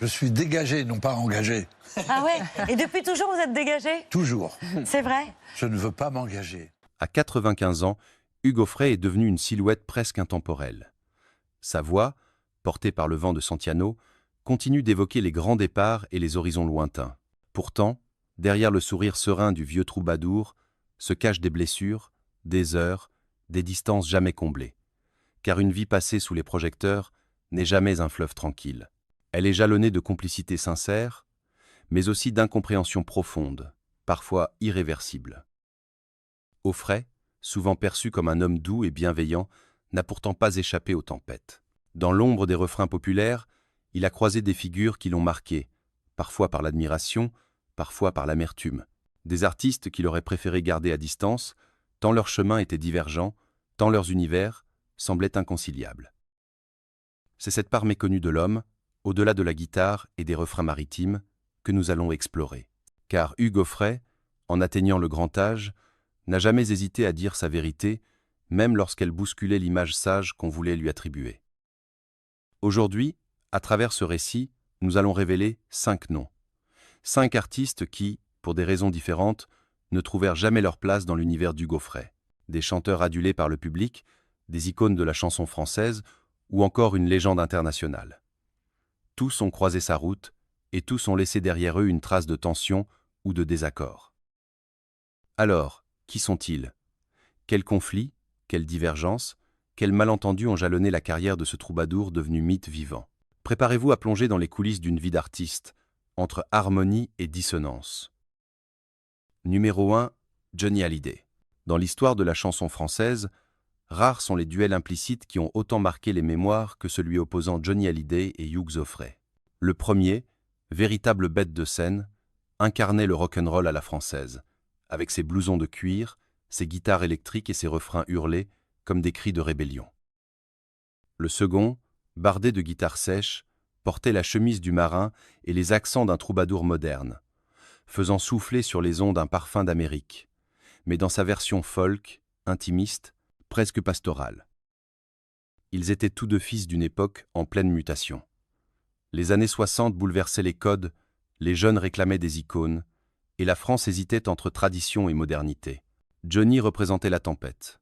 Je suis dégagé, non pas engagé. Ah ouais? Et depuis toujours, vous êtes dégagé? Toujours. C'est vrai? Je ne veux pas m'engager. À 95 ans, Hugues Aufray est devenu une silhouette presque intemporelle. Sa voix, portée par le vent de Santiano, continue d'évoquer les grands départs et les horizons lointains. Pourtant, derrière le sourire serein du vieux troubadour, se cachent des blessures, des heures, des distances jamais comblées. Car une vie passée sous les projecteurs n'est jamais un fleuve tranquille. Elle est jalonnée de complicité sincère, mais aussi d'incompréhension profonde, parfois irréversible. Aufray, souvent perçu comme un homme doux et bienveillant, n'a pourtant pas échappé aux tempêtes. Dans l'ombre des refrains populaires, il a croisé des figures qui l'ont marqué, parfois par l'admiration, parfois par l'amertume. Des artistes qu'il aurait préféré garder à distance, tant leurs chemins étaient divergents, tant leurs univers semblaient inconciliables. C'est cette part méconnue de l'homme, au-delà de la guitare et des refrains maritimes, que nous allons explorer. Car Hugues Aufray, en atteignant le grand âge, n'a jamais hésité à dire sa vérité, même lorsqu'elle bousculait l'image sage qu'on voulait lui attribuer. Aujourd'hui, à travers ce récit, nous allons révéler 5 noms. 5 artistes qui, pour des raisons différentes, ne trouvèrent jamais leur place dans l'univers d'Hugues Aufray. Des chanteurs adulés par le public, des icônes de la chanson française ou encore une légende internationale. Tous ont croisé sa route et tous ont laissé derrière eux une trace de tension ou de désaccord. Alors, qui sont-ils? Quels conflits, quelles divergences, quels malentendus ont jalonné la carrière de ce troubadour devenu mythe vivant? Préparez-vous à plonger dans les coulisses d'une vie d'artiste, entre harmonie et dissonance. Numéro 1, Johnny Hallyday. Dans l'histoire de la chanson française, rares sont les duels implicites qui ont autant marqué les mémoires que celui opposant Johnny Hallyday et Hugues Aufray. Le premier, véritable bête de scène, incarnait le rock'n'roll à la française, avec ses blousons de cuir, ses guitares électriques et ses refrains hurlés comme des cris de rébellion. Le second, bardé de guitares sèches, portait la chemise du marin et les accents d'un troubadour moderne, faisant souffler sur les ondes un parfum d'Amérique, mais dans sa version folk, intimiste, presque pastorale. Ils étaient tous deux fils d'une époque en pleine mutation. Les années 60 bouleversaient les codes, les jeunes réclamaient des icônes, et la France hésitait entre tradition et modernité. Johnny représentait la tempête.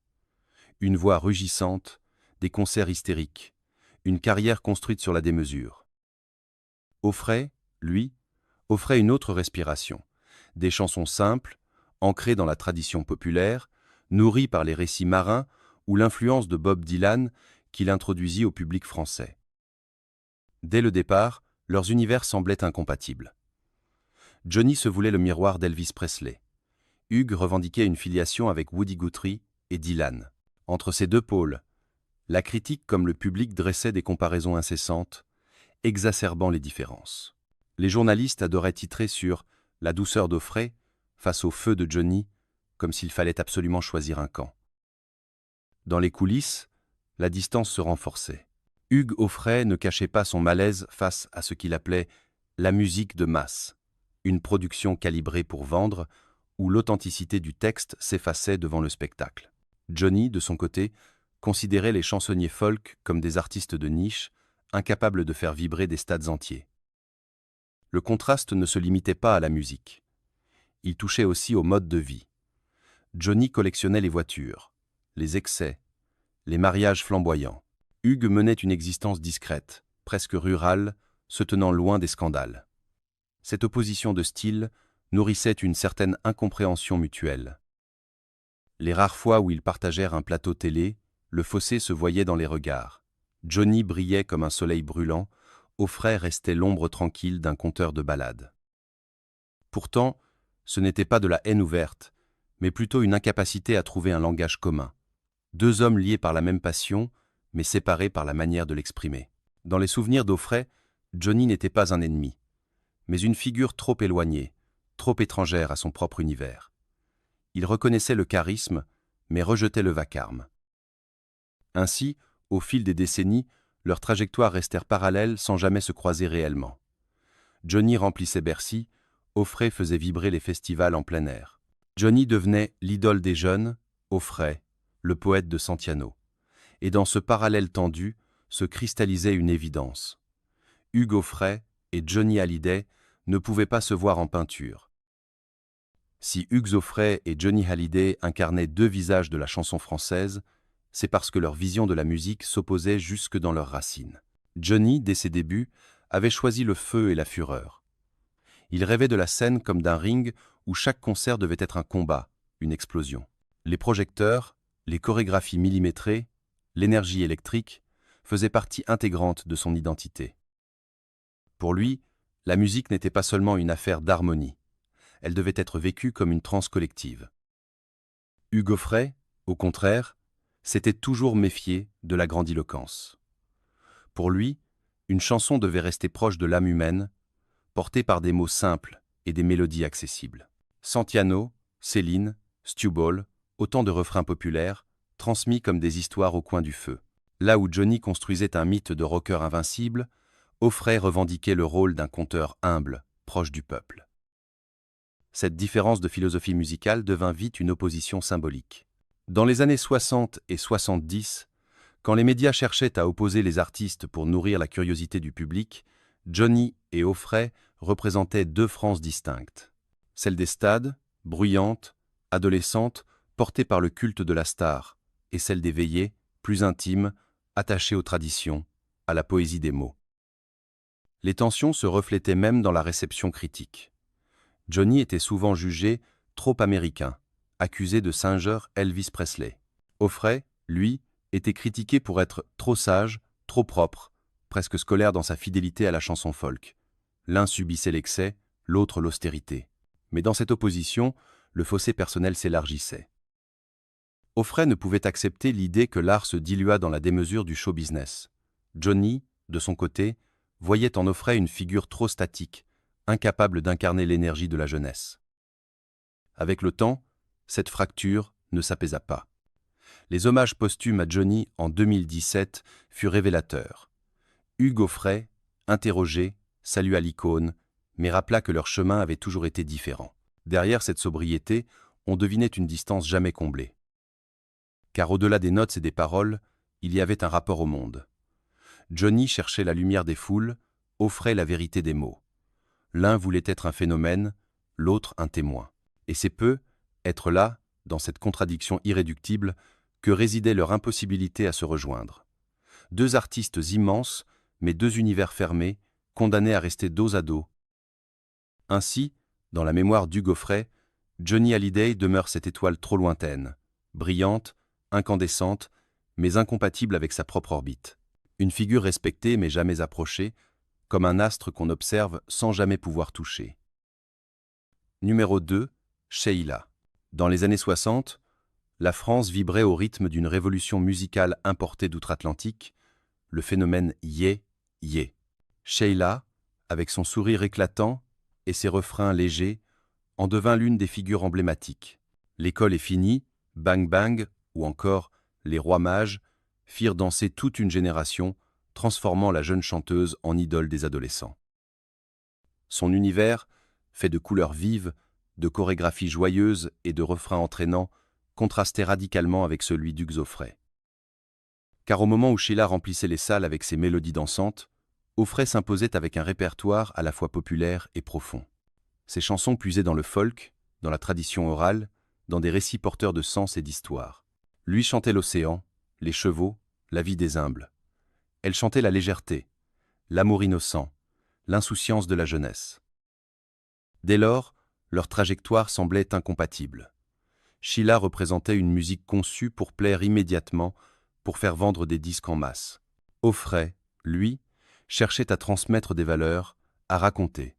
Une voix rugissante, des concerts hystériques, une carrière construite sur la démesure. Aufray, lui, offrait une autre respiration, des chansons simples, ancrées dans la tradition populaire, nourries par les récits marins ou l'influence de Bob Dylan qu'il introduisit au public français. Dès le départ, leurs univers semblaient incompatibles. Johnny se voulait le miroir d'Elvis Presley. Hugues revendiquait une filiation avec Woody Guthrie et Dylan. Entre ces deux pôles, la critique comme le public dressait des comparaisons incessantes, exacerbant les différences. Les journalistes adoraient titrer sur « La douceur d'Aufray » face au feu de Johnny, comme s'il fallait absolument choisir un camp. Dans les coulisses, la distance se renforçait. Hugues Aufray ne cachait pas son malaise face à ce qu'il appelait « la musique de masse », une production calibrée pour vendre, où l'authenticité du texte s'effaçait devant le spectacle. Johnny, de son côté, considérait les chansonniers folk comme des artistes de niche, incapables de faire vibrer des stades entiers. Le contraste ne se limitait pas à la musique. Il touchait aussi au mode de vie. Johnny collectionnait les voitures, les excès, les mariages flamboyants. Hugues menait une existence discrète, presque rurale, se tenant loin des scandales. Cette opposition de style nourrissait une certaine incompréhension mutuelle. Les rares fois où ils partagèrent un plateau télé, le fossé se voyait dans les regards. Johnny brillait comme un soleil brûlant, Aufray restait l'ombre tranquille d'un conteur de ballades. Pourtant, ce n'était pas de la haine ouverte, mais plutôt une incapacité à trouver un langage commun. Deux hommes liés par la même passion, mais séparés par la manière de l'exprimer. Dans les souvenirs d'Aufray, Johnny n'était pas un ennemi, mais une figure trop éloignée, trop étrangère à son propre univers. Il reconnaissait le charisme, mais rejetait le vacarme. Ainsi, au fil des décennies, leurs trajectoires restèrent parallèles sans jamais se croiser réellement. Johnny remplissait Bercy, Aufray faisait vibrer les festivals en plein air. Johnny devenait l'idole des jeunes, Aufray, le poète de Santiano. Et dans ce parallèle tendu, se cristallisait une évidence. Hugues Aufray et Johnny Hallyday ne pouvaient pas se voir en peinture. Si Hugues Aufray et Johnny Hallyday incarnaient deux visages de la chanson française, c'est parce que leur vision de la musique s'opposait jusque dans leurs racines. Johnny, dès ses débuts, avait choisi le feu et la fureur. Il rêvait de la scène comme d'un ring où chaque concert devait être un combat, une explosion. Les projecteurs, les chorégraphies millimétrées, l'énergie électrique faisaient partie intégrante de son identité. Pour lui, la musique n'était pas seulement une affaire d'harmonie. Elle devait être vécue comme une transe collective. Hugues Aufray, au contraire, s'était toujours méfié de la grandiloquence. Pour lui, une chanson devait rester proche de l'âme humaine, portée par des mots simples et des mélodies accessibles. Santillano, Céline, Stu Ball, autant de refrains populaires, transmis comme des histoires au coin du feu. Là où Johnny construisait un mythe de rocker invincible, Aufray revendiquait le rôle d'un conteur humble, proche du peuple. Cette différence de philosophie musicale devint vite une opposition symbolique. Dans les années 60 et 70, quand les médias cherchaient à opposer les artistes pour nourrir la curiosité du public, Johnny et Aufray représentaient deux Frances distinctes. Celle des stades, bruyante, adolescente, portée par le culte de la star, et celle des veillées, plus intime, attachée aux traditions, à la poésie des mots. Les tensions se reflétaient même dans la réception critique. Johnny était souvent jugé trop américain, accusé de singer Elvis Presley. Aufray, lui, était critiqué pour être trop sage, trop propre, presque scolaire dans sa fidélité à la chanson folk. L'un subissait l'excès, l'autre l'austérité. Mais dans cette opposition, le fossé personnel s'élargissait. Aufray ne pouvait accepter l'idée que l'art se diluât dans la démesure du show business. Johnny, de son côté, voyait en Aufray une figure trop statique, incapable d'incarner l'énergie de la jeunesse. Avec le temps, cette fracture ne s'apaisa pas. Les hommages posthumes à Johnny en 2017 furent révélateurs. Hugues Aufray, interrogé, salua l'icône, mais rappela que leur chemin avait toujours été différent. Derrière cette sobriété, on devinait une distance jamais comblée. Car au-delà des notes et des paroles, il y avait un rapport au monde. Johnny cherchait la lumière des foules, Aufray la vérité des mots. L'un voulait être un phénomène, l'autre un témoin. Et c'est peu, être là, dans cette contradiction irréductible, que résidait leur impossibilité à se rejoindre. Deux artistes immenses, mais deux univers fermés, condamnés à rester dos à dos. Ainsi, dans la mémoire d'Hugues Aufray, Johnny Hallyday demeure cette étoile trop lointaine, brillante, incandescente, mais incompatible avec sa propre orbite. Une figure respectée mais jamais approchée, comme un astre qu'on observe sans jamais pouvoir toucher. Numéro 2, Sheila. Dans les années 60, la France vibrait au rythme d'une révolution musicale importée d'outre-Atlantique, le phénomène Yé, Yé. Sheila, avec son sourire éclatant et ses refrains légers, en devint l'une des figures emblématiques. L'école est finie, Bang Bang, ou encore Les Rois Mages, firent danser toute une génération, transformant la jeune chanteuse en idole des adolescents. Son univers, fait de couleurs vives, de chorégraphies joyeuses et de refrains entraînants, contrastait radicalement avec celui d'Hugues Aufray. Car au moment où Sheila remplissait les salles avec ses mélodies dansantes, Aufray s'imposait avec un répertoire à la fois populaire et profond. Ses chansons puisaient dans le folk, dans la tradition orale, dans des récits porteurs de sens et d'histoire. Lui chantait l'océan, les chevaux, la vie des humbles. Elle chantait la légèreté, l'amour innocent, l'insouciance de la jeunesse. Dès lors, leur trajectoire semblait incompatible. Sheila représentait une musique conçue pour plaire immédiatement, pour faire vendre des disques en masse. Aufray, lui, cherchait à transmettre des valeurs, à raconter.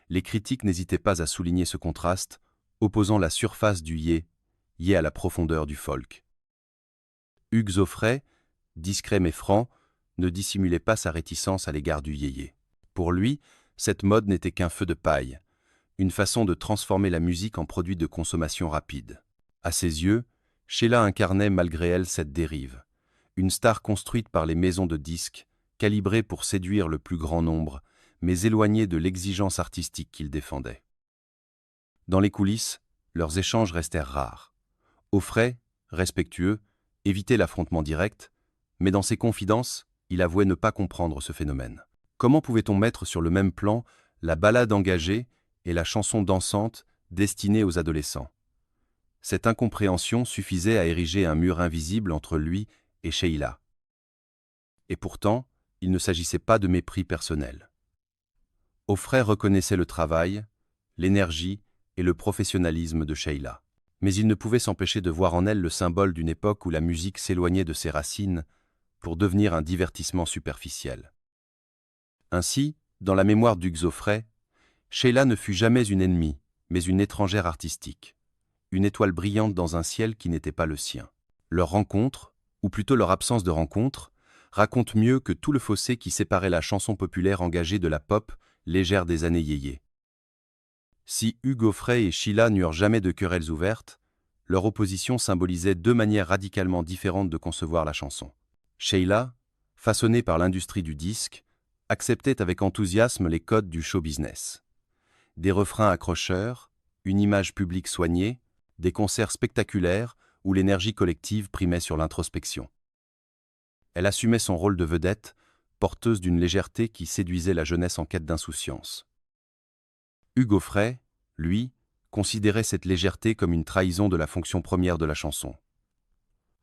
Les critiques n'hésitaient pas à souligner ce contraste, opposant la surface du yé à la profondeur du folk. Hugues Aufray, discret mais franc, ne dissimulait pas sa réticence à l'égard du yéyé. Pour lui, cette mode n'était qu'un feu de paille, une façon de transformer la musique en produit de consommation rapide. À ses yeux, Sheila incarnait malgré elle cette dérive, une star construite par les maisons de disques, calibrée pour séduire le plus grand nombre, mais éloignée de l'exigence artistique qu'il défendait. Dans les coulisses, leurs échanges restèrent rares. Aufray, respectueux, évitait l'affrontement direct, mais dans ses confidences, il avouait ne pas comprendre ce phénomène. Comment pouvait-on mettre sur le même plan la ballade engagée et la chanson dansante destinée aux adolescents? Cette incompréhension suffisait à ériger un mur invisible entre lui et Sheila. Et pourtant, il ne s'agissait pas de mépris personnel. Offray reconnaissait le travail, l'énergie et le professionnalisme de Sheila. Mais il ne pouvait s'empêcher de voir en elle le symbole d'une époque où la musique s'éloignait de ses racines pour devenir un divertissement superficiel. Ainsi, dans la mémoire d'Hugues Offray, Sheila ne fut jamais une ennemie, mais une étrangère artistique, une étoile brillante dans un ciel qui n'était pas le sien. Leur rencontre, ou plutôt leur absence de rencontre, raconte mieux que tout le fossé qui séparait la chanson populaire engagée de la pop légère des années yéyé. Si Hugues Offray et Sheila n'eurent jamais de querelles ouvertes, leur opposition symbolisait deux manières radicalement différentes de concevoir la chanson. Sheila, façonnée par l'industrie du disque, acceptait avec enthousiasme les codes du show business. Des refrains accrocheurs, une image publique soignée, des concerts spectaculaires où l'énergie collective primait sur l'introspection. Elle assumait son rôle de vedette, porteuse d'une légèreté qui séduisait la jeunesse en quête d'insouciance. Hugues Offray, lui, considérait cette légèreté comme une trahison de la fonction première de la chanson.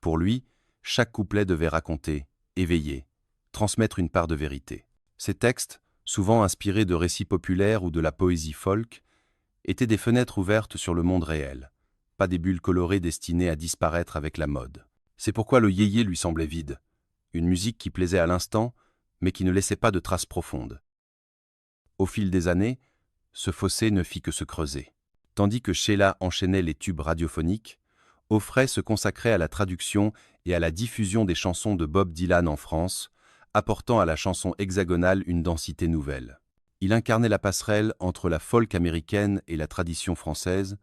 Pour lui, chaque couplet devait raconter, éveiller, transmettre une part de vérité. Ces textes, souvent inspirés de récits populaires ou de la poésie folk, étaient des fenêtres ouvertes sur le monde réel, pas des bulles colorées destinées à disparaître avec la mode. C'est pourquoi le yéyé lui semblait vide, une musique qui plaisait à l'instant, mais qui ne laissait pas de traces profondes. Au fil des années, ce fossé ne fit que se creuser. Tandis que Sheila enchaînait les tubes radiophoniques, Offray se consacrait à la traduction et à la diffusion des chansons de Bob Dylan en France, apportant à la chanson hexagonale une densité nouvelle. Il incarnait la passerelle entre la folk américaine et la tradition française,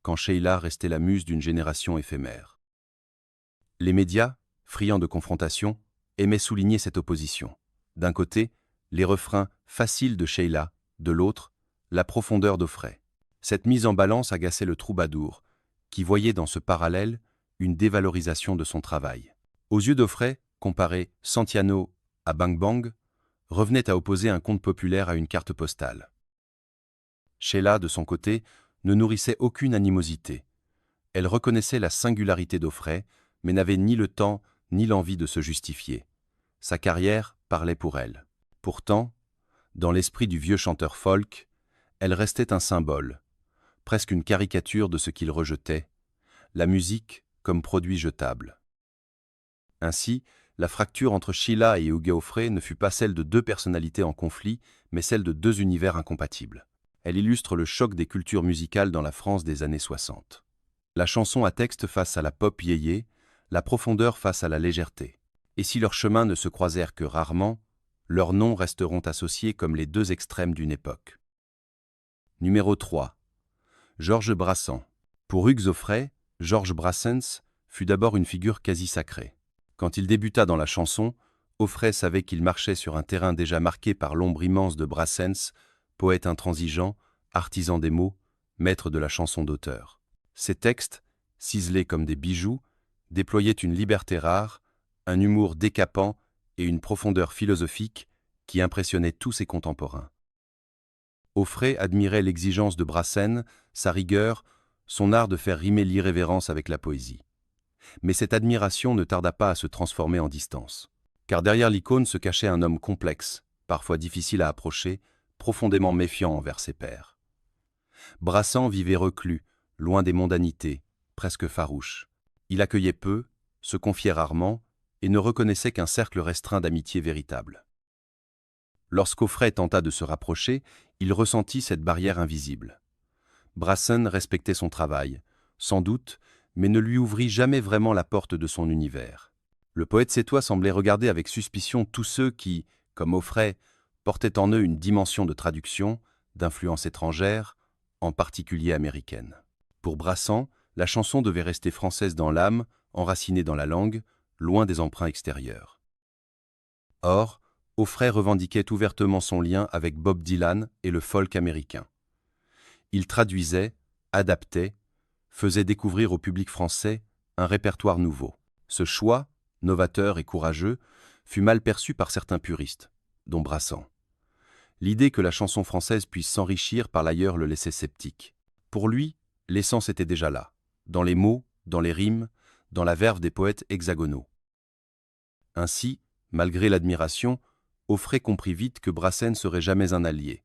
quand Sheila restait la muse d'une génération éphémère. Les médias, friands de confrontation, aimaient souligner cette opposition. D'un côté, les refrains faciles de Sheila, de l'autre, la profondeur d'Offray. Cette mise en balance agaçait le troubadour, qui voyait dans ce parallèle une dévalorisation de son travail. Aux yeux d'Offray, comparer Santiano à Bang Bang revenait à opposer un conte populaire à une carte postale. Sheila, de son côté, ne nourrissait aucune animosité. Elle reconnaissait la singularité d'Offray, mais n'avait ni le temps ni l'envie de se justifier. Sa carrière parlait pour elle. Pourtant, dans l'esprit du vieux chanteur folk, elle restait un symbole, presque une caricature de ce qu'il rejetait, la musique comme produit jetable. Ainsi, la fracture entre Sheila et Hugues Offray ne fut pas celle de deux personnalités en conflit, mais celle de deux univers incompatibles. Elle illustre le choc des cultures musicales dans la France des années 60. La chanson à texte face à la pop yéyé, la profondeur face à la légèreté. Et si leurs chemins ne se croisèrent que rarement, leurs noms resteront associés comme les deux extrêmes d'une époque. Numéro 3. Georges Brassens. Pour Hugues Offray, Georges Brassens fut d'abord une figure quasi sacrée. Quand il débuta dans la chanson, Offray savait qu'il marchait sur un terrain déjà marqué par l'ombre immense de Brassens, poète intransigeant, artisan des mots, maître de la chanson d'auteur. Ses textes, ciselés comme des bijoux, déployaient une liberté rare, un humour décapant et une profondeur philosophique qui impressionnaient tous ses contemporains. Offray admirait l'exigence de Brassens, sa rigueur, son art de faire rimer l'irrévérence avec la poésie. Mais cette admiration ne tarda pas à se transformer en distance. Car derrière l'icône se cachait un homme complexe, parfois difficile à approcher, profondément méfiant envers ses pairs. Brassens vivait reclus, loin des mondanités, presque farouche. Il accueillait peu, se confiait rarement, et ne reconnaissait qu'un cercle restreint d'amitié véritable. Lorsqu'Offray tenta de se rapprocher, il ressentit cette barrière invisible. Brassens respectait son travail, sans doute, mais ne lui ouvrit jamais vraiment la porte de son univers. Le poète sétois semblait regarder avec suspicion tous ceux qui, comme Offray, portaient en eux une dimension de traduction, d'influence étrangère, en particulier américaine. Pour Brassens, la chanson devait rester française dans l'âme, enracinée dans la langue, loin des emprunts extérieurs. Or, Offray revendiquait ouvertement son lien avec Bob Dylan et le folk américain. Il traduisait, adaptait, faisait découvrir au public français un répertoire nouveau. Ce choix, novateur et courageux, fut mal perçu par certains puristes, dont Brassens. L'idée que la chanson française puisse s'enrichir par l'ailleurs le laissait sceptique. Pour lui, l'essence était déjà là, dans les mots, dans les rimes, dans la verve des poètes hexagonaux. Ainsi, malgré l'admiration, Auffray comprit vite que Brassens ne serait jamais un allié.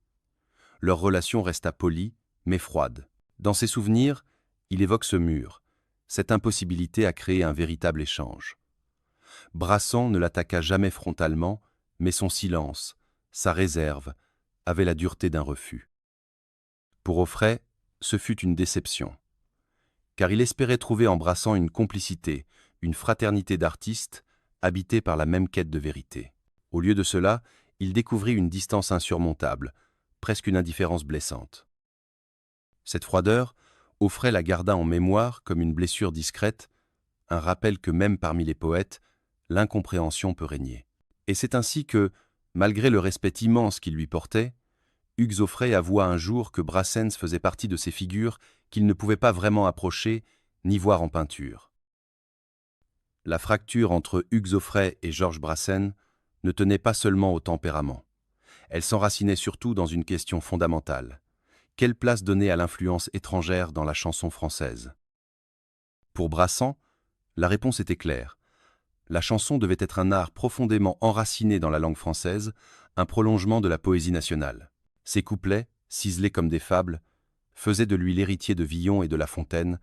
Leur relation resta polie, mais froide. Dans ses souvenirs, il évoque ce mur, cette impossibilité à créer un véritable échange. Brassens ne l'attaqua jamais frontalement, mais son silence, sa réserve, avait la dureté d'un refus. Pour Auffray, ce fut une déception, car il espérait trouver en Brassens une complicité, une fraternité d'artistes, habités par la même quête de vérité. Au lieu de cela, il découvrit une distance insurmontable, presque une indifférence blessante. Cette froideur, Auffray la garda en mémoire comme une blessure discrète, un rappel que même parmi les poètes, l'incompréhension peut régner. Et c'est ainsi que, malgré le respect immense qu'il lui portait, Hugues Auffray avoua un jour que Brassens faisait partie de ces figures qu'il ne pouvait pas vraiment approcher ni voir en peinture. La fracture entre Hugues Auffray et Georges Brassens ne tenait pas seulement au tempérament. Elle s'enracinait surtout dans une question fondamentale. Quelle place donner à l'influence étrangère dans la chanson française? Pour Brassens, la réponse était claire. La chanson devait être un art profondément enraciné dans la langue française, un prolongement de la poésie nationale. Ses couplets, ciselés comme des fables, faisaient de lui l'héritier de Villon et de La Fontaine,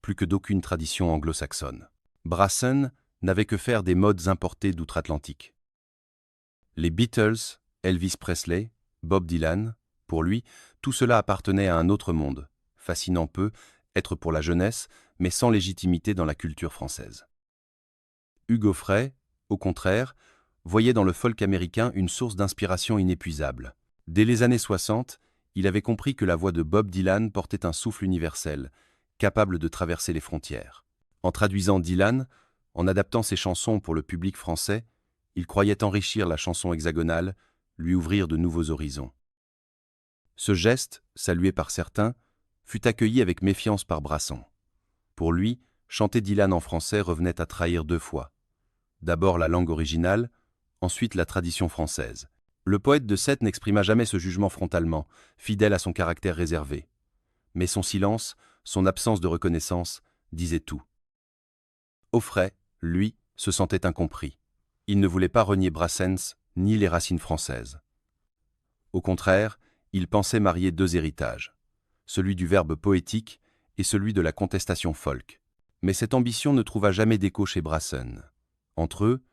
plus que d'aucune tradition anglo-saxonne. Brassens n'avait que faire des modes importés d'outre-Atlantique. Les Beatles, Elvis Presley, Bob Dylan, pour lui, tout cela appartenait à un autre monde, fascinant peu, être pour la jeunesse, mais sans légitimité dans la culture française. Hugues Auffray, au contraire, voyait dans le folk américain une source d'inspiration inépuisable. Dès les années 60, il avait compris que la voix de Bob Dylan portait un souffle universel, capable de traverser les frontières. En traduisant Dylan, en adaptant ses chansons pour le public français, il croyait enrichir la chanson hexagonale, lui ouvrir de nouveaux horizons. Ce geste, salué par certains, fut accueilli avec méfiance par Brassens. Pour lui, chanter Dylan en français revenait à trahir deux fois. D'abord la langue originale, ensuite la tradition française. Le poète de Sète n'exprima jamais ce jugement frontalement, fidèle à son caractère réservé. Mais son silence, son absence de reconnaissance, disaient tout. Auffray, lui, se sentait incompris. Il ne voulait pas renier Brassens ni les racines françaises. Au contraire, il pensait marier deux héritages, celui du verbe poétique et celui de la contestation folk. Mais cette ambition ne trouva jamais d'écho chez Brassens. Entre eux,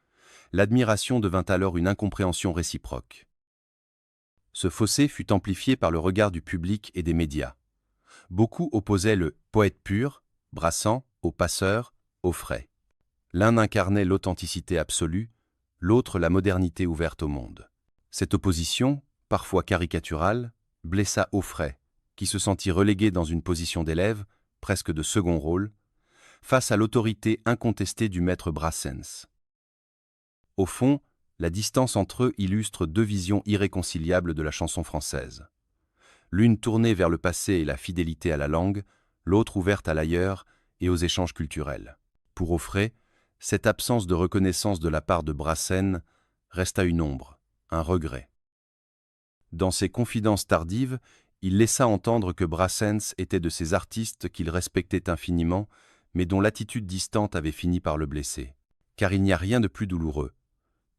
l'admiration devint alors une incompréhension réciproque. Ce fossé fut amplifié par le regard du public et des médias. Beaucoup opposaient le poète pur, Brassens, au passeur, Auffray. L'un incarnait l'authenticité absolue, l'autre la modernité ouverte au monde. Cette opposition, parfois caricaturale, blessa Auffray, qui se sentit relégué dans une position d'élève, presque de second rôle, face à l'autorité incontestée du maître Brassens. Au fond, la distance entre eux illustre deux visions irréconciliables de la chanson française. L'une tournée vers le passé et la fidélité à la langue, l'autre ouverte à l'ailleurs et aux échanges culturels. Pour Auffray, cette absence de reconnaissance de la part de Brassens resta une ombre, un regret. Dans ses confidences tardives, il laissa entendre que Brassens était de ces artistes qu'il respectait infiniment, mais dont l'attitude distante avait fini par le blesser. Car il n'y a rien de plus douloureux,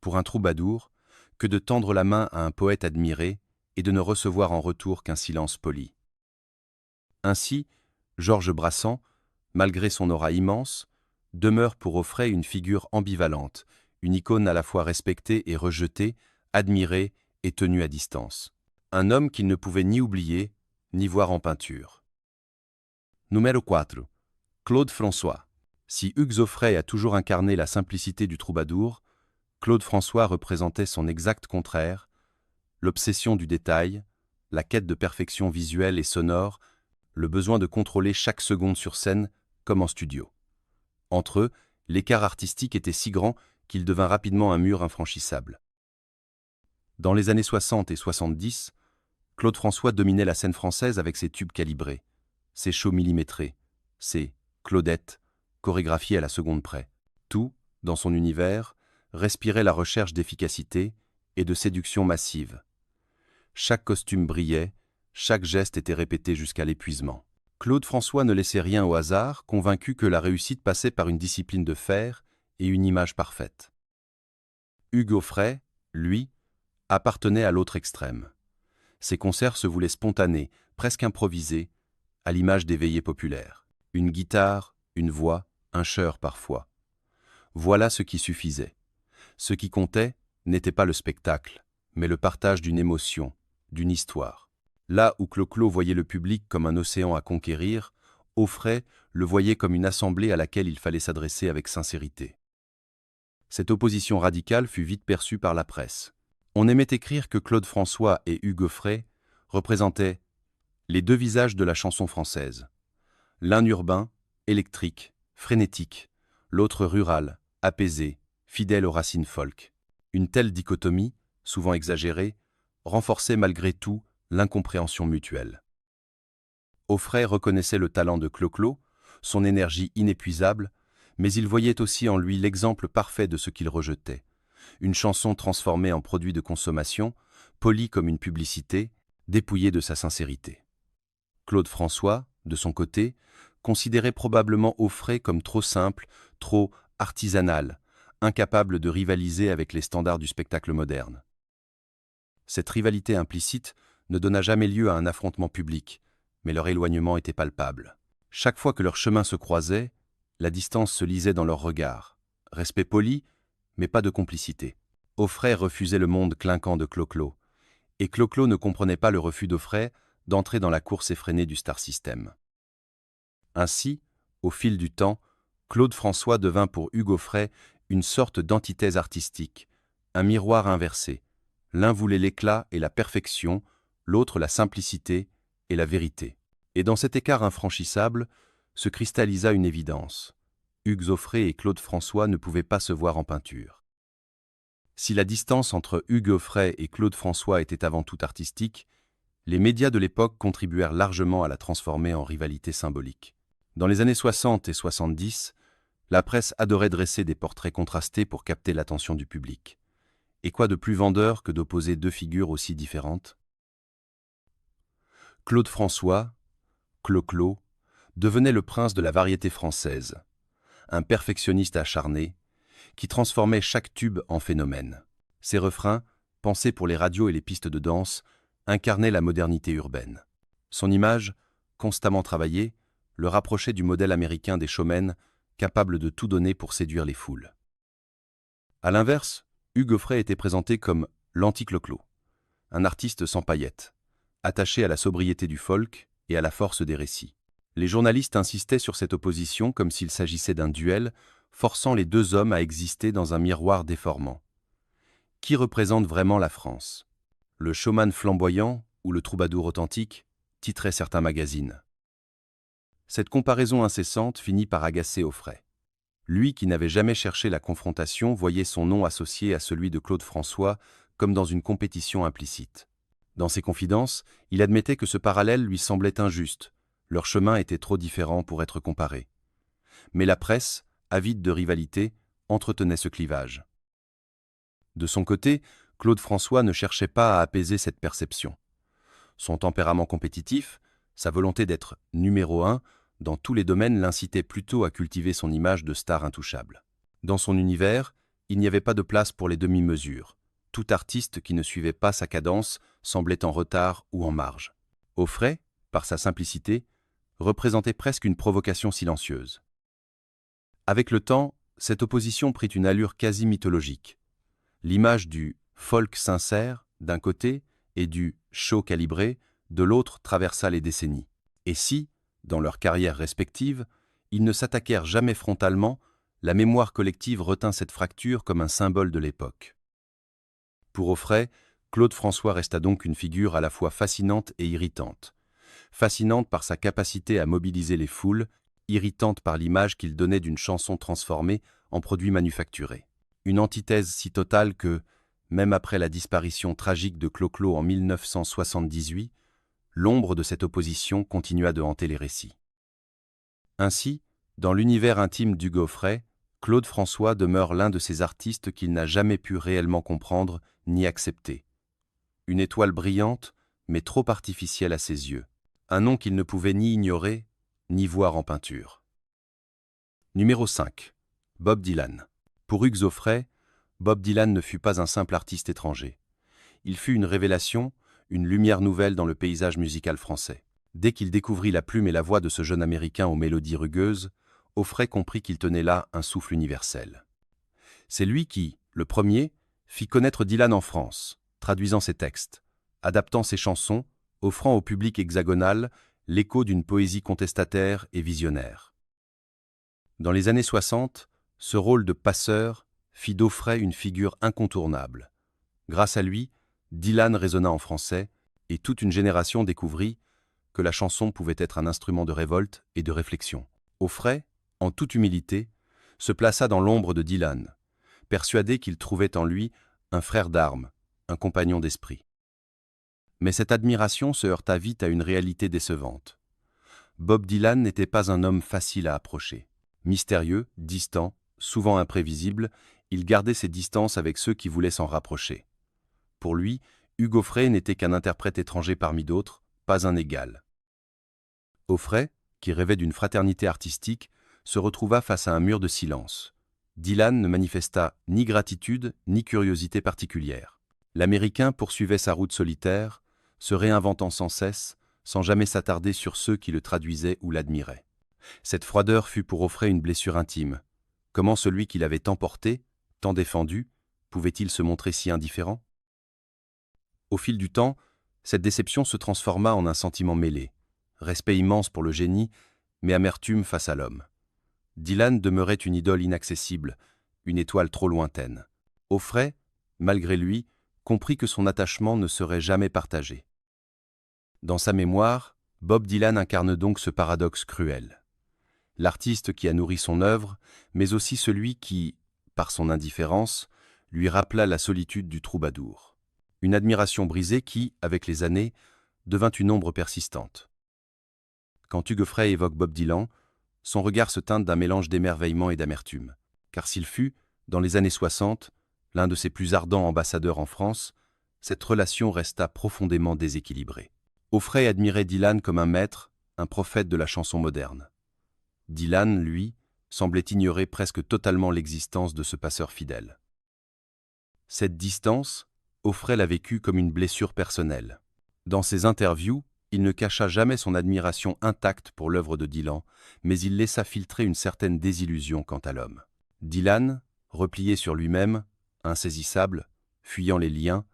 pour un troubadour, que de tendre la main à un poète admiré et de ne recevoir en retour qu'un silence poli. Ainsi, Georges Brassens, malgré son aura immense, demeure pour Auffray une figure ambivalente, une icône à la fois respectée et rejetée, admirée et tenue à distance. Un homme qu'il ne pouvait ni oublier, ni voir en peinture. Numéro 4. Claude François. Si Hugues Auffray a toujours incarné la simplicité du troubadour, Claude François représentait son exact contraire, l'obsession du détail, la quête de perfection visuelle et sonore, le besoin de contrôler chaque seconde sur scène comme en studio. Entre eux, l'écart artistique était si grand qu'il devint rapidement un mur infranchissable. Dans les années 60 et 70, Claude François dominait la scène française avec ses tubes calibrés, ses shows millimétrés, ses Claudettes, chorégraphiées à la seconde près. Tout, dans son univers, respirait la recherche d'efficacité et de séduction massive. Chaque costume brillait, chaque geste était répété jusqu'à l'épuisement. Claude François ne laissait rien au hasard, convaincu que la réussite passait par une discipline de fer et une image parfaite. Hugues Aufray, lui, appartenait à l'autre extrême. Ses concerts se voulaient spontanés, presque improvisés, à l'image des veillées populaires. Une guitare, une voix, un chœur parfois. Voilà ce qui suffisait. Ce qui comptait n'était pas le spectacle, mais le partage d'une émotion, d'une histoire. Là où Clo-Clo voyait le public comme un océan à conquérir, Aufray le voyait comme une assemblée à laquelle il fallait s'adresser avec sincérité. Cette opposition radicale fut vite perçue par la presse. On aimait écrire que Claude François et Hugues Aufray représentaient les deux visages de la chanson française. L'un urbain, électrique, frénétique, l'autre rural, apaisé, fidèle aux racines folk. Une telle dichotomie, souvent exagérée, renforçait malgré tout l'incompréhension mutuelle. Aufray reconnaissait le talent de Clo-Clo, son énergie inépuisable, mais il voyait aussi en lui l'exemple parfait de ce qu'il rejetait. Une chanson transformée en produit de consommation, polie comme une publicité, dépouillée de sa sincérité. Claude François, de son côté, considérait probablement Aufray comme trop simple, trop artisanal, incapable de rivaliser avec les standards du spectacle moderne. Cette rivalité implicite ne donna jamais lieu à un affrontement public, mais leur éloignement était palpable. Chaque fois que leurs chemins se croisaient, la distance se lisait dans leurs regards. Respect poli, mais pas de complicité. Aufray refusait le monde clinquant de Clo-Clo, et Clo-Clo ne comprenait pas le refus d'Aufray d'entrer dans la course effrénée du Star System. Ainsi, au fil du temps, Claude François devint pour Hugues Aufray une sorte d'antithèse artistique, un miroir inversé. L'un voulait l'éclat et la perfection, l'autre la simplicité et la vérité. Et dans cet écart infranchissable se cristallisa une évidence. Hugues Aufray et Claude François ne pouvaient pas se voir en peinture. Si la distance entre Hugues Aufray et Claude François était avant tout artistique, les médias de l'époque contribuèrent largement à la transformer en rivalité symbolique. Dans les années 60 et 70, la presse adorait dresser des portraits contrastés pour capter l'attention du public. Et quoi de plus vendeur que d'opposer deux figures aussi différentes? Claude François, Clo-Clo, devenait le prince de la variété française, un perfectionniste acharné, qui transformait chaque tube en phénomène. Ses refrains, pensés pour les radios et les pistes de danse, incarnaient la modernité urbaine. Son image, constamment travaillée, le rapprochait du modèle américain des showmen, capable de tout donner pour séduire les foules. À l'inverse, Hugues Aufray était présenté comme l'anti-Clo-Clo, un artiste sans paillettes, attaché à la sobriété du folk et à la force des récits. Les journalistes insistaient sur cette opposition comme s'il s'agissait d'un duel, forçant les deux hommes à exister dans un miroir déformant. Qui représente vraiment la France? Le showman flamboyant ou le troubadour authentique, titraient certains magazines. Cette comparaison incessante finit par agacer Aufray. Lui qui n'avait jamais cherché la confrontation voyait son nom associé à celui de Claude François comme dans une compétition implicite. Dans ses confidences, il admettait que ce parallèle lui semblait injuste, leurs chemins étaient trop différents pour être comparés. Mais la presse, avide de rivalité, entretenait ce clivage. De son côté, Claude François ne cherchait pas à apaiser cette perception. Son tempérament compétitif, sa volonté d'être numéro un, dans tous les domaines l'incitait plutôt à cultiver son image de star intouchable. Dans son univers, il n'y avait pas de place pour les demi-mesures. Tout artiste qui ne suivait pas sa cadence semblait en retard ou en marge. Aufray, par sa simplicité, représentait presque une provocation silencieuse. Avec le temps, cette opposition prit une allure quasi mythologique. L'image du folk sincère, d'un côté, et du show calibré, de l'autre traversa les décennies. Et si, dans leurs carrières respectives, ils ne s'attaquèrent jamais frontalement, la mémoire collective retint cette fracture comme un symbole de l'époque. Pour Aufray, Claude François resta donc une figure à la fois fascinante et irritante. Fascinante par sa capacité à mobiliser les foules, irritante par l'image qu'il donnait d'une chanson transformée en produit manufacturé. Une antithèse si totale que, même après la disparition tragique de Clo-Clo en 1978, l'ombre de cette opposition continua de hanter les récits. Ainsi, dans l'univers intime d'Hugues Aufray, Claude François demeure l'un de ces artistes qu'il n'a jamais pu réellement comprendre ni accepter. une étoile brillante, mais trop artificielle à ses yeux. Un nom qu'il ne pouvait ni ignorer, ni voir en peinture. Numéro 5. Bob Dylan. Pour Hugues Aufray, Bob Dylan ne fut pas un simple artiste étranger. Il fut une révélation, une lumière nouvelle dans le paysage musical français. Dès qu'il découvrit la plume et la voix de ce jeune Américain aux mélodies rugueuses, Aufray comprit qu'il tenait là un souffle universel. C'est lui qui, le premier, fit connaître Dylan en France, traduisant ses textes, adaptant ses chansons, offrant au public hexagonal l'écho d'une poésie contestataire et visionnaire. Dans les années 60, ce rôle de passeur fit d'Aufray une figure incontournable. Grâce à lui, Dylan résonna en français et toute une génération découvrit que la chanson pouvait être un instrument de révolte et de réflexion. Aufray, en toute humilité, se plaça dans l'ombre de Dylan, persuadé qu'il trouvait en lui un frère d'armes, un compagnon d'esprit. Mais cette admiration se heurta vite à une réalité décevante. Bob Dylan n'était pas un homme facile à approcher. Mystérieux, distant, souvent imprévisible, il gardait ses distances avec ceux qui voulaient s'en rapprocher. Pour lui, Hugues Aufray n'était qu'un interprète étranger parmi d'autres, pas un égal. Aufray, qui rêvait d'une fraternité artistique, se retrouva face à un mur de silence. Dylan ne manifesta ni gratitude ni curiosité particulière. L'Américain poursuivait sa route solitaire, se réinventant sans cesse, sans jamais s'attarder sur ceux qui le traduisaient ou l'admiraient. Cette froideur fut pour Aufray une blessure intime. Comment celui qui l'avait tant porté, tant défendu, pouvait-il se montrer si indifférent? Au fil du temps, cette déception se transforma en un sentiment mêlé. Respect immense pour le génie, mais amertume face à l'homme. Dylan demeurait une idole inaccessible, une étoile trop lointaine. Aufray, malgré lui, comprit que son attachement ne serait jamais partagé. Dans sa mémoire, Bob Dylan incarne donc ce paradoxe cruel. L'artiste qui a nourri son œuvre, mais aussi celui qui, par son indifférence, lui rappela la solitude du troubadour. Une admiration brisée qui, avec les années, devint une ombre persistante. Quand Hugues Aufray évoque Bob Dylan, son regard se teinte d'un mélange d'émerveillement et d'amertume. Car s'il fut, dans les années 60, l'un de ses plus ardents ambassadeurs en France, cette relation resta profondément déséquilibrée. Aufray admirait Dylan comme un maître, un prophète de la chanson moderne. Dylan, lui, semblait ignorer presque totalement l'existence de ce passeur fidèle. Cette distance, Aufray l'a vécue comme une blessure personnelle. Dans ses interviews, il ne cacha jamais son admiration intacte pour l'œuvre de Dylan, mais il laissa filtrer une certaine désillusion quant à l'homme. Dylan, replié sur lui-même, insaisissable, fuyant les liens,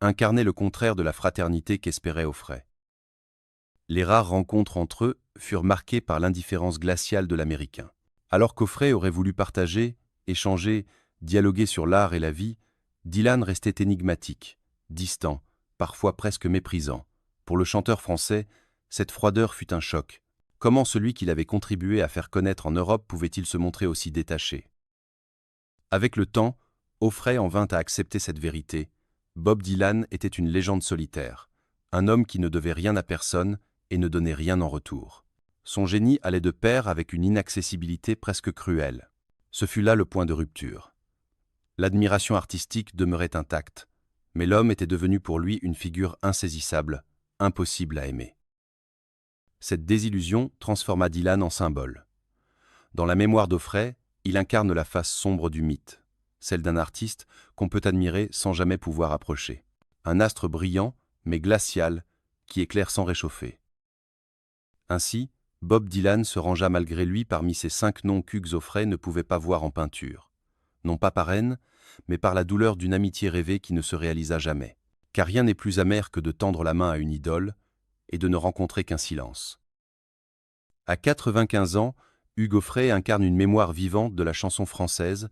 incarnait le contraire de la fraternité qu'espérait Aufray. Les rares rencontres entre eux furent marquées par l'indifférence glaciale de l'Américain. Alors qu'Aufray aurait voulu partager, échanger, dialoguer sur l'art et la vie, Dylan restait énigmatique, distant, parfois presque méprisant. Pour le chanteur français, cette froideur fut un choc. Comment celui qu'il avait contribué à faire connaître en Europe pouvait-il se montrer aussi détaché? Avec le temps, Aufray en vint à accepter cette vérité. Bob Dylan était une légende solitaire, un homme qui ne devait rien à personne et ne donnait rien en retour. Son génie allait de pair avec une inaccessibilité presque cruelle. Ce fut là le point de rupture. L'admiration artistique demeurait intacte, mais l'homme était devenu pour lui une figure insaisissable, impossible à aimer. Cette désillusion transforma Dylan en symbole. Dans la mémoire d'Aufray, il incarne la face sombre du mythe, celle d'un artiste qu'on peut admirer sans jamais pouvoir approcher. Un astre brillant, mais glacial, qui éclaire sans réchauffer. Ainsi, Bob Dylan se rangea malgré lui parmi ces 5 noms qu'Hugues Aufray ne pouvait pas voir en peinture. Non pas par haine, mais par la douleur d'une amitié rêvée qui ne se réalisa jamais. Car rien n'est plus amer que de tendre la main à une idole et de ne rencontrer qu'un silence. À 95 ans, Hugues Aufray incarne une mémoire vivante de la chanson française,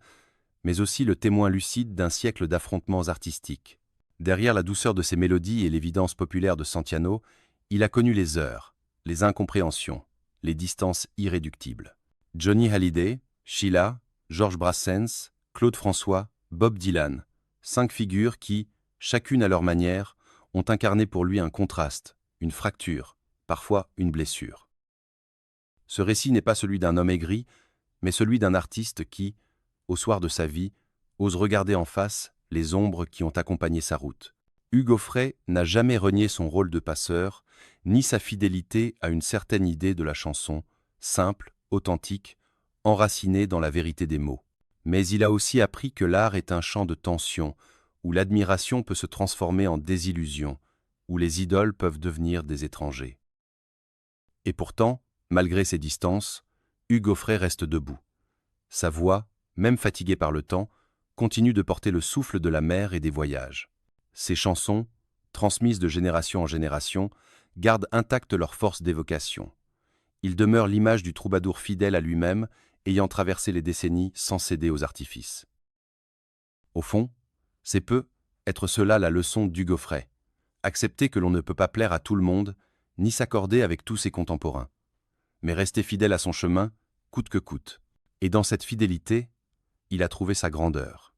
mais aussi le témoin lucide d'un siècle d'affrontements artistiques. Derrière la douceur de ses mélodies et l'évidence populaire de Santillano, il a connu les heurts, les incompréhensions, les distances irréductibles. Johnny Hallyday, Sheila, Georges Brassens, Claude François, Bob Dylan, 5 figures qui, chacune à leur manière, ont incarné pour lui un contraste, une fracture, parfois une blessure. Ce récit n'est pas celui d'un homme aigri, mais celui d'un artiste qui, au soir de sa vie, ose regarder en face les ombres qui ont accompagné sa route. Hugues Aufray n'a jamais renié son rôle de passeur, ni sa fidélité à une certaine idée de la chanson, simple, authentique, enracinée dans la vérité des mots. Mais il a aussi appris que l'art est un champ de tension, où l'admiration peut se transformer en désillusion, où les idoles peuvent devenir des étrangers. Et pourtant, malgré ces distances, Hugues Aufray reste debout. Sa voix, même fatiguée par le temps, continue de porter le souffle de la mer et des voyages. Ses chansons, transmises de génération en génération, gardent intacte leur force d'évocation. Il demeure l'image du troubadour fidèle à lui-même, ayant traversé les décennies sans céder aux artifices. Au fond, c'est peu être cela la leçon d'Hugues Aufray. Accepter que l'on ne peut pas plaire à tout le monde, ni s'accorder avec tous ses contemporains. Mais rester fidèle à son chemin, coûte que coûte. Et dans cette fidélité, il a trouvé sa grandeur.